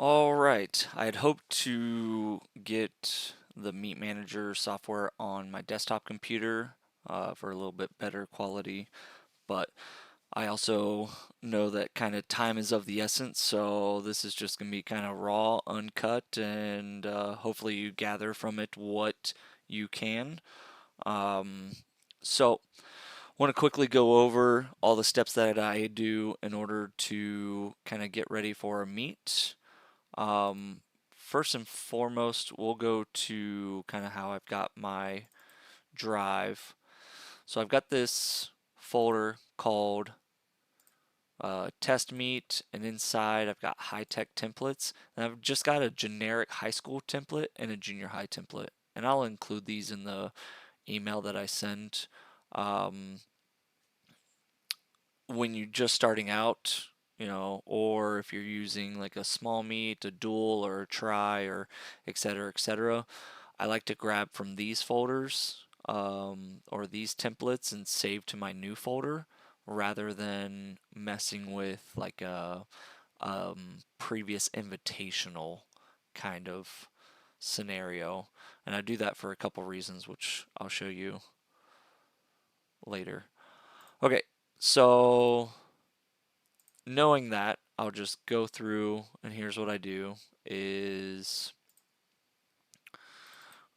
All right, I had hoped to get the Meet Manager software on my desktop computer for a little bit better quality, but I also know that kind of time is of the essence, so this is just going to be kind of raw, uncut, and hopefully you gather from it what you can. Um, so, want to quickly go over all the steps that I do in order to kind of get ready for a meet. Um, First and foremost, we'll go to kind of how I've got my drive. So I've got this folder called test meet, and inside I've got hytek templates, and I've just got a generic high school template and a junior high template, and I'll include these in the email that I send. Um, when you're just starting out, or if you're using like a small meet, a dual, or a try, or et cetera, I like to grab from these folders or these templates and save to my new folder rather than messing with like a previous invitational kind of scenario. And I do that for a couple reasons, which I'll show you later. Okay, so knowing that, I'll just go through, and here's what I do is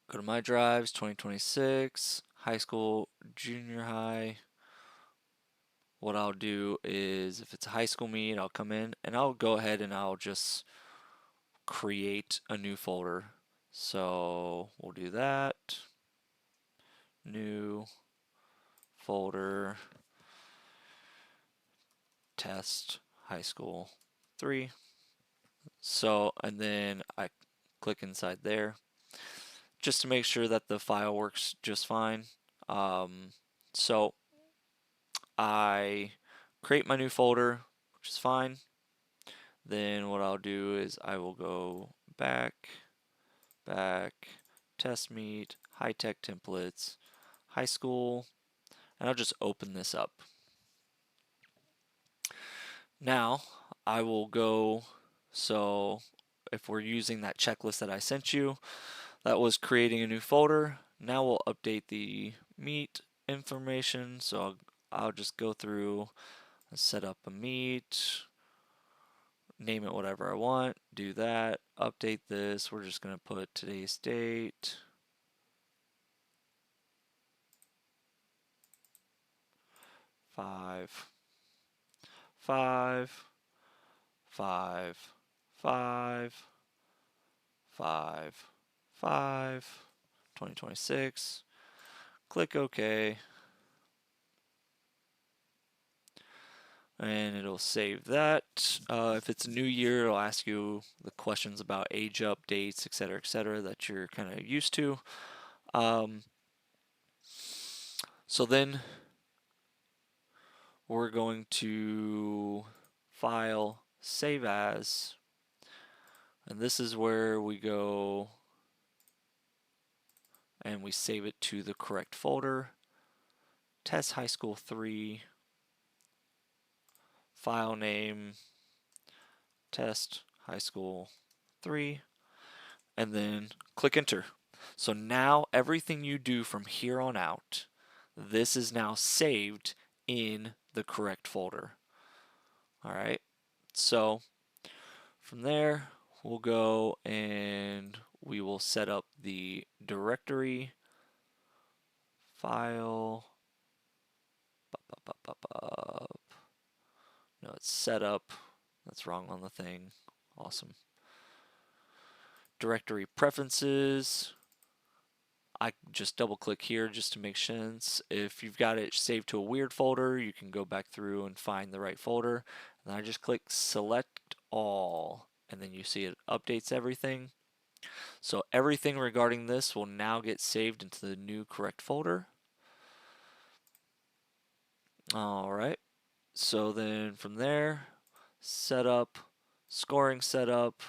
go to my drives, 2026, high school, junior high. What I'll do is if it's a high school meet, I'll come in and I'll go ahead and I'll just create a new folder. So we'll do that. New folder, test, high school 3. So, and then I click inside there just to make sure that the file works just fine. Um, so I create my new folder, which is fine. Then what I'll do is I will go back, test meet, hytek templates, high school, and I'll just open this up. Now I will go, so if we're using that checklist that I sent you, that was creating a new folder. Now we'll update the meet information. So I'll just go through and set up a meet, name it whatever I want, do that, update this. We're just going to put today's date, 5, 5, 5, 5, 5, 5, 2026. Click OK. And it'll save that. If it's a new year, it'll ask you the questions about age updates, et cetera, that you're kind of used to. Um, so then we're going to File, Save As, and this is where we go and we save it to the correct folder. Test High School 3, file name, Test High School 3, and then click enter. So now everything you do from here on out, this is now saved in the correct folder. All right, so from there, we'll go and we will set up the directory file. No, it's set up. That's wrong on the thing. Awesome. Directory preferences. I just double click here just to make sense. If you've got it saved to a weird folder, you can go back through and find the right folder. And I just click select all, and then you see it updates everything. So everything regarding this will now get saved into the new correct folder. All right. So then from there, setup, scoring setup,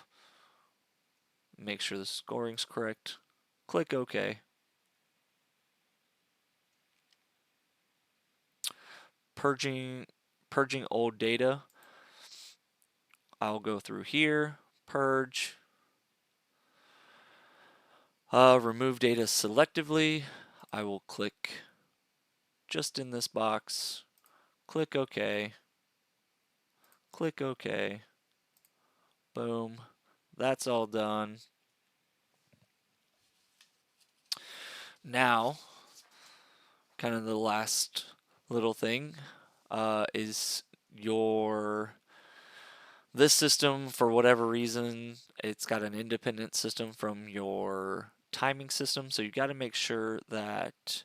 make sure the scoring's correct. Click OK. Purging old data. I'll go through here, purge, remove data selectively. I will click just in this box, click OK, click OK, boom, that's all done. Now, kind of the last little thing is this system, for whatever reason, it's got an independent system from your timing system, so you got to make sure that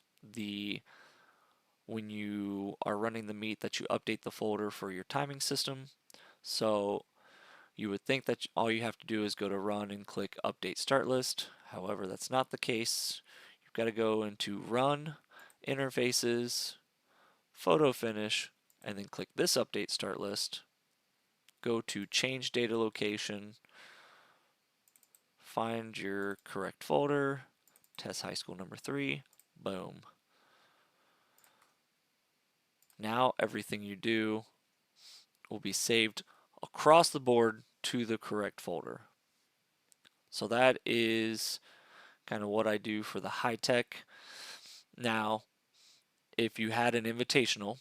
when you are running the meet that you update the folder for your timing system. So you would think that all you have to do is go to run and click update start list. However, that's not the case. You've got to go into run, interfaces, photo finish, and then click this update start list. Go to change data location, find your correct folder, test high school number 3, boom. Now everything you do will be saved across the board to the correct folder. So that is kind of what I do for the Hytek. Now, if you had an invitational,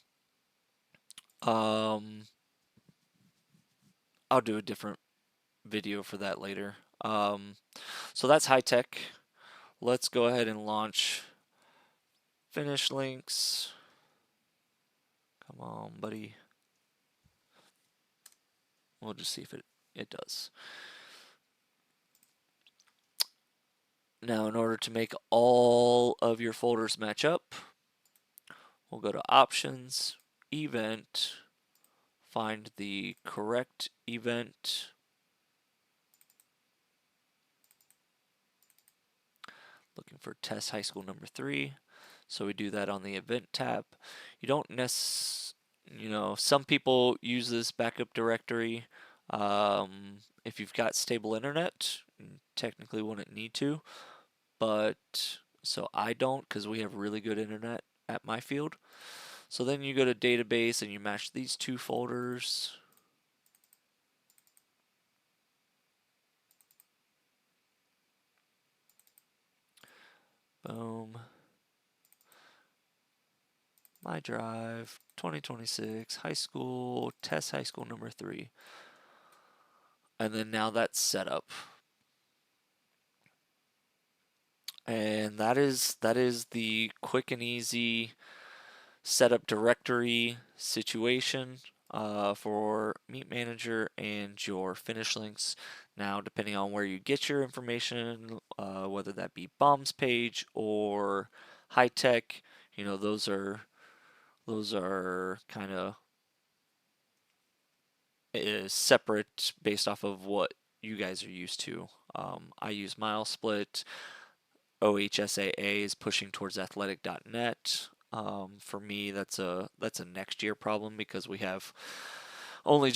I'll do a different video for that later. So that's Hytek. Let's go ahead and launch Finishlynx. Come on, buddy. We'll just see if it does. Now, in order to make all of your folders match up, we'll go to Options, Event, find the correct event. Looking for test high school number 3. So we do that on the event tab. You don't some people use this backup directory. If you've got stable internet, you technically wouldn't need to, but so I don't, because we have really good internet at my field. So then you go to database and you match these two folders. Boom. My drive, 2026, high school, test high school number 3. And then now that's set up. And that is the quick and easy setup directory situation for Meet Manager and your Finishlynx. Now, depending on where you get your information, whether that be bombs page or Hytek, those are kind of separate based off of what you guys are used to. I use MileSplit. OHSAA is pushing towards athletic.net. For me, that's a next year problem, because we have only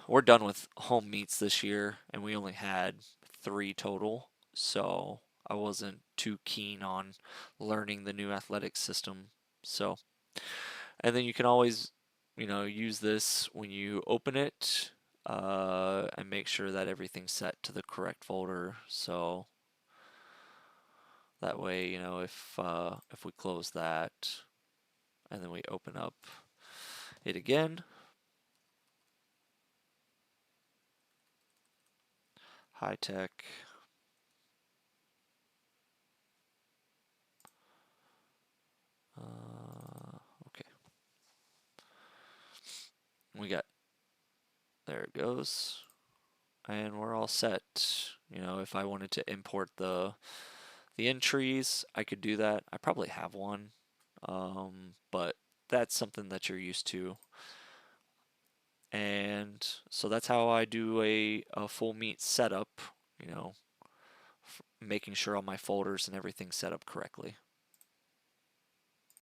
we're done with home meets this year, and we only had 3 total. So I wasn't too keen on learning the new athletic system. So, and then you can always, use this when you open it, and make sure that everything's set to the correct folder. So that way, if we close that and then we open up it again, Hytek, okay, there it goes, and we're all set. If I wanted to import the entries, I could do that. I probably have one, but that's something that you're used to. And so that's how I do a full meet setup, making sure all my folders and everything's set up correctly.